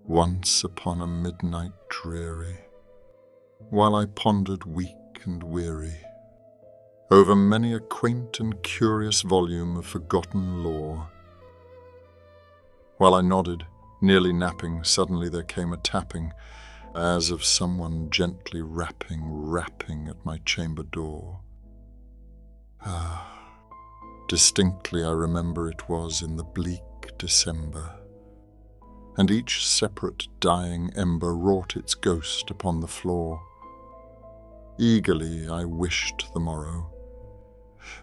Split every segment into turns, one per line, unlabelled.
once upon a midnight dreary, while I pondered weak and weary over many a quaint and curious volume of forgotten lore. While I nodded, nearly napping, suddenly there came a tapping, as of someone gently rapping at my chamber door. Distinctly I remember it was in the bleak December, and each separate dying ember wrought its ghost upon the floor. Eagerly I wished the morrow.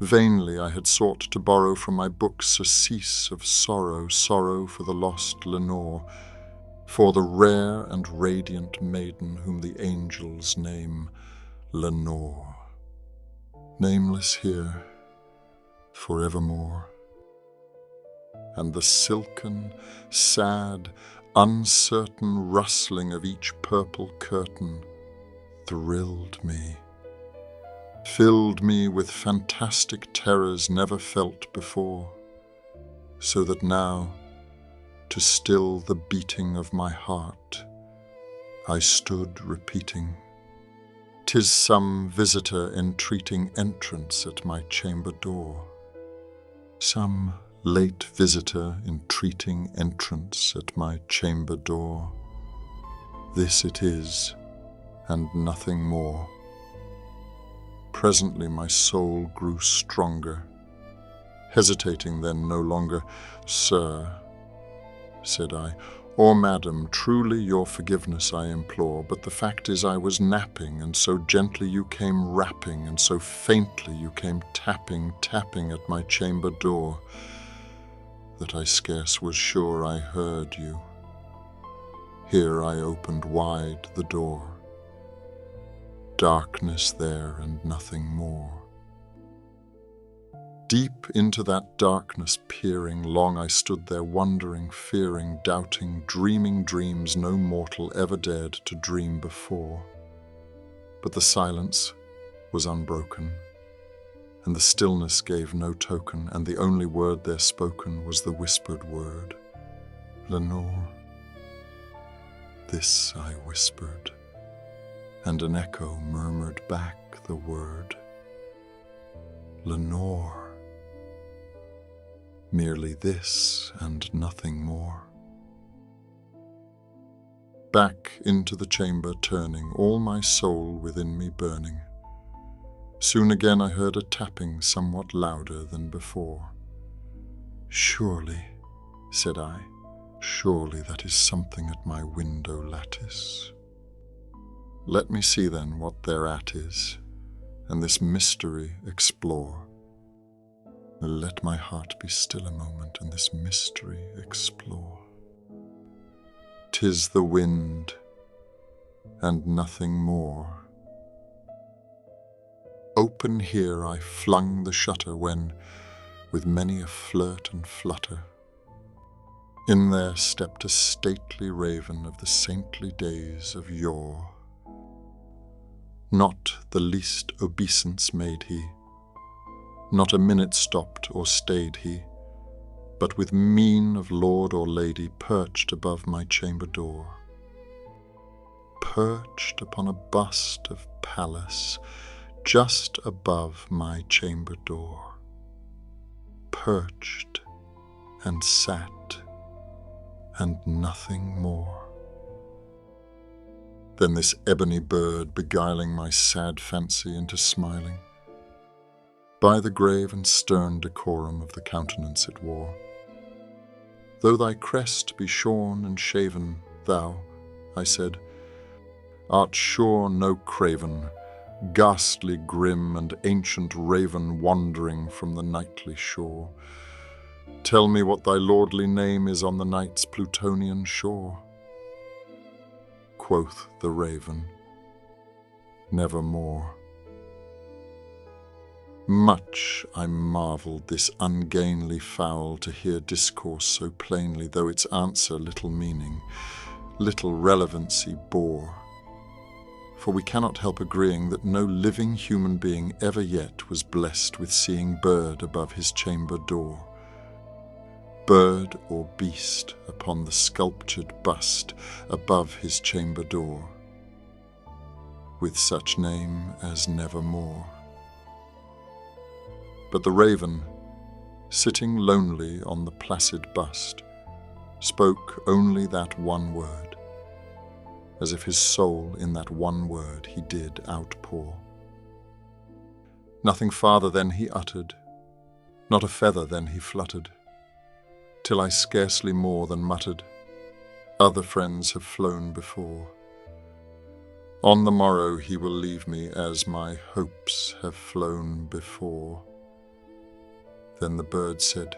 Vainly I had sought to borrow from my books surcease of sorrow, sorrow for the lost Lenore, for the rare and radiant maiden whom the angels name Lenore, nameless here forevermore. And the silken, sad, uncertain rustling of each purple curtain thrilled me, filled me with fantastic terrors never felt before, so that now, to still the beating of my heart, I stood repeating, "'Tis some visitor entreating entrance at my chamber door, some late visitor entreating entrance at my chamber door. This it is, and nothing more." Presently my soul grew stronger, hesitating then no longer. "Sir," said I, "or madam, truly your forgiveness I implore, but the fact is I was napping, and so gently you came rapping, and so faintly you came tapping at my chamber door, that I scarce was sure I heard you. Here I opened wide the door. Darkness there and nothing more. Deep into that darkness peering, long I stood there wondering, fearing, doubting, dreaming dreams no mortal ever dared to dream before. But the silence was unbroken, and the stillness gave no token, and the only word there spoken was the whispered word, "Lenore." This I whispered, and an echo murmured back the word, "Lenore." Merely this and nothing more. Back into the chamber turning, all my soul within me burning. Soon again I heard a tapping somewhat louder than before. "Surely," said I, "surely that is something at my window lattice. Let me see then what thereat is, and this mystery explore. Let my heart be still a moment, and this mystery explore. 'Tis the wind, and nothing more." Open here I flung the shutter when, with many a flirt and flutter, in there stepped a stately raven of the saintly days of yore. Not the least obeisance made he, not a minute stopped or stayed he, but with mien of lord or lady perched above my chamber door. Perched upon a bust of Pallas, just above my chamber door. Perched and sat, and nothing more. Then this ebony bird beguiling my sad fancy into smiling, by the grave and stern decorum of the countenance it wore. "Though thy crest be shorn and shaven, thou," I said, "art sure no craven, ghastly grim and ancient raven wandering from the nightly shore. Tell me what thy lordly name is on the night's Plutonian shore." Quoth the raven, "Nevermore." Much I marvelled this ungainly fowl to hear discourse so plainly, though its answer little meaning, little relevancy bore. For we cannot help agreeing that no living human being ever yet was blessed with seeing bird above his chamber door. bird or beast upon the sculptured bust above his chamber door, with such name as Nevermore. But the raven, sitting lonely on the placid bust, spoke only that one word, as if his soul in that one word he did outpour. Nothing farther then he uttered, not a feather then he fluttered, till I scarcely more than muttered, "Other friends have flown before. On the morrow he will leave me as my hopes have flown before." Then the bird said,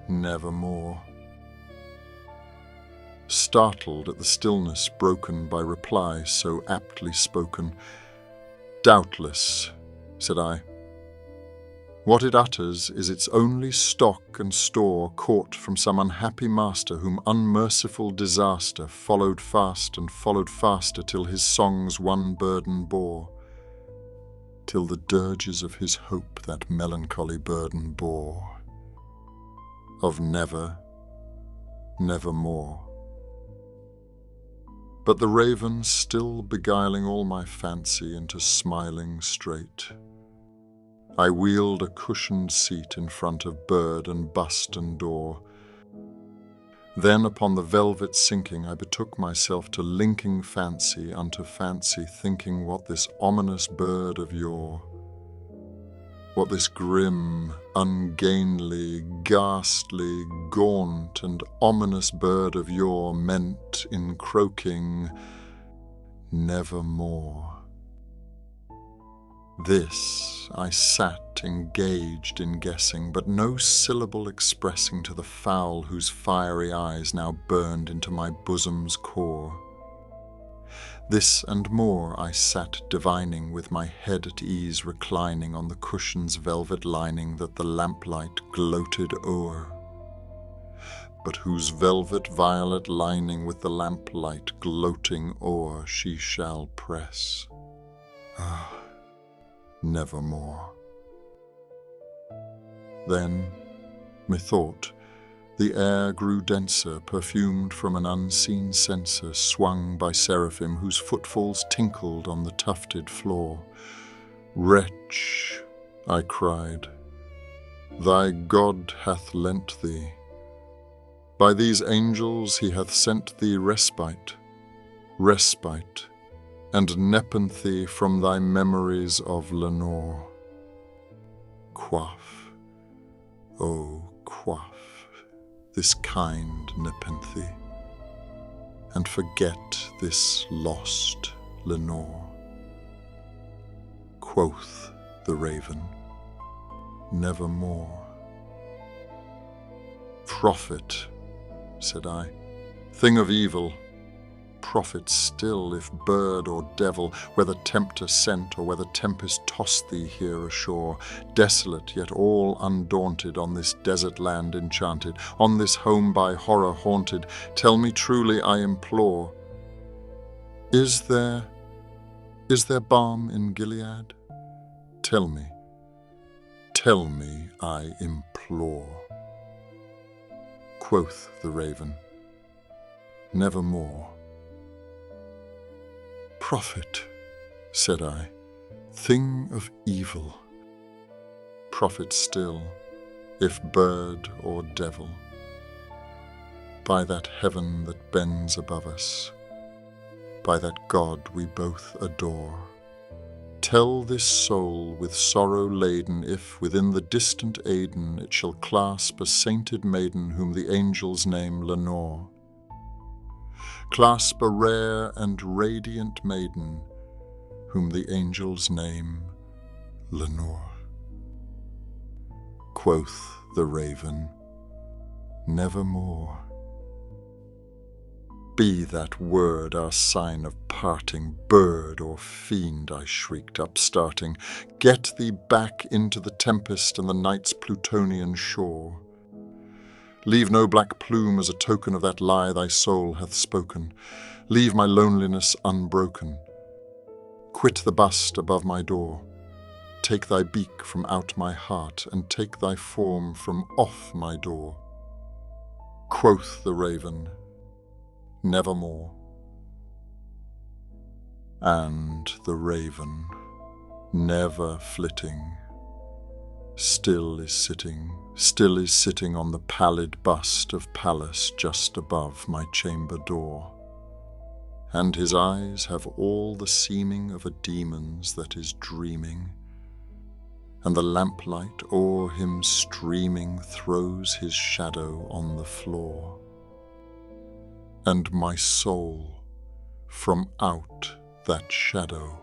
"Nevermore." Startled at the stillness broken by reply so aptly spoken, "Doubtless," said I. "What it utters is its only stock and store caught from some unhappy master whom unmerciful disaster followed fast and followed faster till his songs one burden bore, till the dirges of his hope that melancholy burden bore, of never, nevermore." But the raven still beguiling all my fancy into smiling straight, I wheeled a cushioned seat in front of bird and bust and door. Then upon the velvet sinking I betook myself to linking fancy unto fancy, thinking what this ominous bird of yore, what this grim, ungainly, ghastly, gaunt and ominous bird of yore meant in croaking, "Nevermore." This I sat engaged in guessing, but no syllable expressing to the fowl whose fiery eyes now burned into my bosom's core. This and more I sat divining, with my head at ease reclining on the cushion's velvet lining that the lamplight gloated o'er, but whose velvet violet lining with the lamplight gloating o'er she shall press. Ah, nevermore. Then, methought, the air grew denser, perfumed from an unseen censer swung by seraphim whose footfalls tinkled on the tufted floor. "Wretch," I cried, "thy God hath lent thee. By these angels he hath sent thee respite, respite, and nepenthe from thy memories of Lenore. Quaff, oh quaff, this kind nepenthe, and forget this lost Lenore." Quoth the raven, "Nevermore." "Prophet," said I, "thing of evil, prophet still, if bird or devil, whether tempter sent or whether tempest tossed thee here ashore, desolate yet all undaunted, on this desert land enchanted, on this home by horror haunted, tell me truly, I implore, is there balm in Gilead? Tell me, I implore." Quoth the raven, "Nevermore." "Prophet," said I, "thing of evil, prophet still, if bird or devil, by that heaven that bends above us, by that God we both adore, tell this soul with sorrow laden if within the distant Aidenn it shall clasp a sainted maiden whom the angels name Lenore, clasp a rare and radiant maiden whom the angels name Lenore." Quoth the raven, "Nevermore." "Be that word our sign of parting, bird or fiend," I shrieked, upstarting, "get thee back into the tempest and the night's Plutonian shore. Leave no black plume as a token of that lie thy soul hath spoken. Leave my loneliness unbroken. Quit the bust above my door. Take thy beak from out my heart, and take thy form from off my door. Quoth the raven, "Nevermore." And the raven, never flitting, still is sitting on the pallid bust of Pallas just above my chamber door. And his eyes have all the seeming of a demon's that is dreaming, and the lamplight o'er him streaming throws his shadow on the floor. And my soul, from out that shadow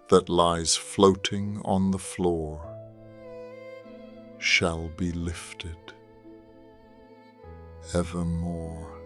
that lies floating on the floor, shall be lifted evermore.